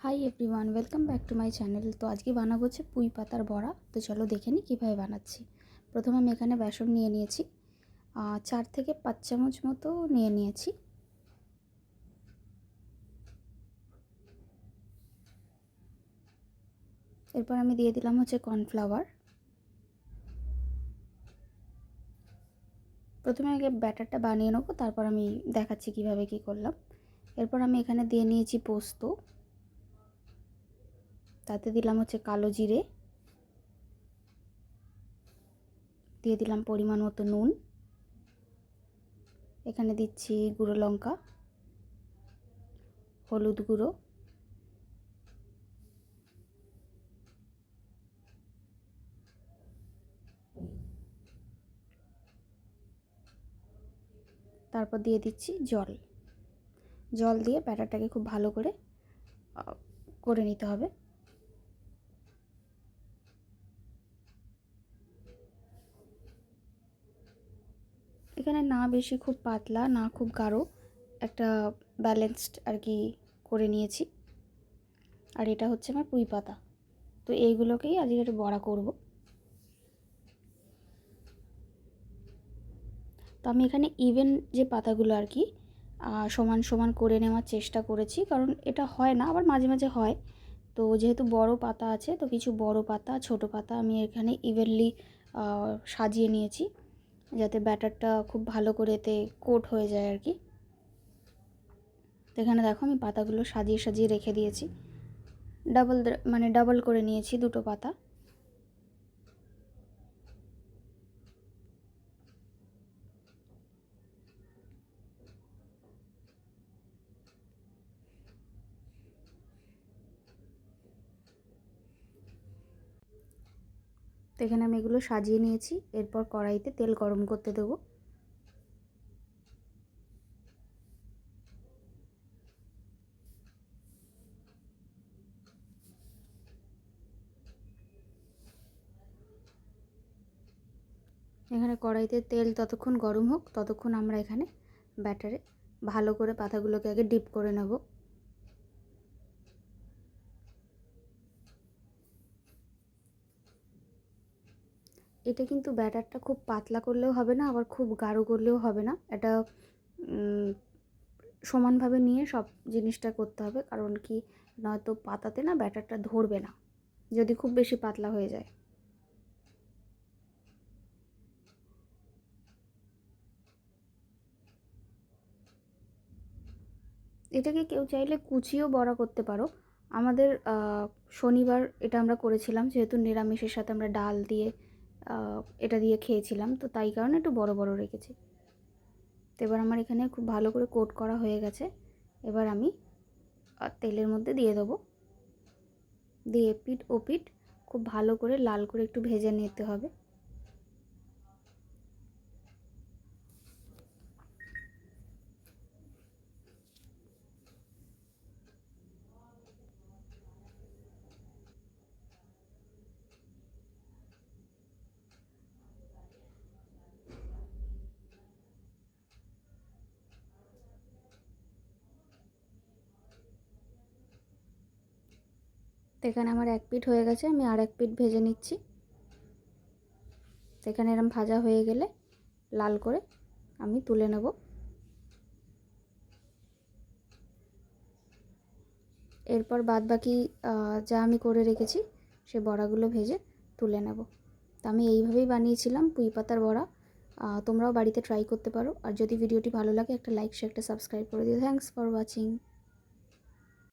Hi everyone, welcome back to my channel. তো আজকে বানাবো হচ্ছে পুঁই পাতার বড়া। তো চলো দেখে নিই কীভাবে বানাচ্ছি। প্রথমে আমি এখানে বেসন নিয়ে নিয়েছি, 4 থেকে 5 চামচ মতো নিয়ে নিয়েছি। এরপর আমি দিয়ে দিলাম হচ্ছে কর্নফ্লাওয়ার। প্রথমে আগে ব্যাটারটা বানিয়ে নেবো, তারপর আমি দেখাচ্ছি কীভাবে কী করলাম। এরপর আমি এখানে দিয়ে নিয়েছি পোস্ত, তাতে দিলাম হচ্ছে কালো জিরে, দিয়ে দিলাম পরিমাণ মতো নুন, এখানে দিচ্ছি গুঁড়ো লঙ্কা, হলুদ গুঁড়ো, তারপর দিয়ে দিচ্ছি জল দিয়ে ব্যাটারটাকে খুব ভালো করে নিতে হবে। এখানে না বেশি খুব পাতলা না খুব গাঢ়, একটা ব্যালেন্সড আর কি করে নিয়েছি। আর এটা হচ্ছে আমার পুঁই পাতা। তো এইগুলোকেই আজকে একটু বড়া করব। তো আমি এখানে ইভেন যে পাতাগুলো আর কি সমান সমান করে নেওয়ার চেষ্টা করেছি, কারণ এটা হয় না, আবার মাঝে মাঝে হয়। তো যেহেতু বড় পাতা আছে, তো কিছু বড় পাতা ছোট পাতা আমি এখানে ইভেনলি সাজিয়ে নিয়েছি, যাতে ব্যাটারটা খুব ভালো করে এতে কোট হয়ে যায় আর কি। তো এখানে দেখো আমি পাতাগুলো সাজিয়ে সাজিয়ে রেখে দিয়েছি, ডাবল করে নিয়েছি দুটো পাতা। তো এখানে আমি এগুলো সাজিয়ে নিয়েছি। এরপর কড়াইতে তেল গরম করতে দেবো। এখানে কড়াইতে তেল ততক্ষণ গরম হোক, ততক্ষণ আমরা এখানে ব্যাটারে ভালো করে পাতাগুলোকে আগে ডিপ করে নেব। এটা কিন্তু ব্যাটারটা খুব পাতলা করলেও হবে না, আবার খুব গাঢ় করলেও হবে না। এটা সমানভাবে নিয়ে সব জিনিসটা করতে হবে, কারণ কি নয়তো পাতাতে না ব্যাটারটা ধরবে না যদি খুব বেশি পাতলা হয়ে যায়। এটাকে কেউ চাইলে কুচিও বড়া করতে পারো। আমাদের শনিবার এটা আমরা করেছিলাম, যেহেতু নিরামিষের সাথে আমরা ডাল দিয়ে এটা দিয়ে খেয়েছিলাম, তো তাই কারণে একটু বড় বড় রেখেছি। তো এবার আমার এখানে খুব ভালো করে কোট করা হয়ে গেছে। এবার আমি তেলের মধ্যে দিয়ে দেবো, দিয়ে এপিঠ ওপিঠ খুব ভালো করে লাল করে একটু ভেজে নিতে হবে। তো এখানে আমার এক পিঠ হয়ে গেছে, আমি আর এক পিঠ ভেজে নিচ্ছি। তো এখানে এরকম ভাজা হয়ে গেলে লাল করে আমি তুলে নেব। এরপর বাদ বাকি যা আমি করে রেখেছি সে বড়াগুলো ভেজে তুলে নেব। তো আমি এইভাবেই বানিয়েছিলাম পুঁই পাতার বড়া। তোমরাও বাড়িতে ট্রাই করতে পারো। আর যদি ভিডিওটি ভালো লাগে একটা লাইক শেয়ার একটা সাবস্ক্রাইব করে দিও। Thanks for watching.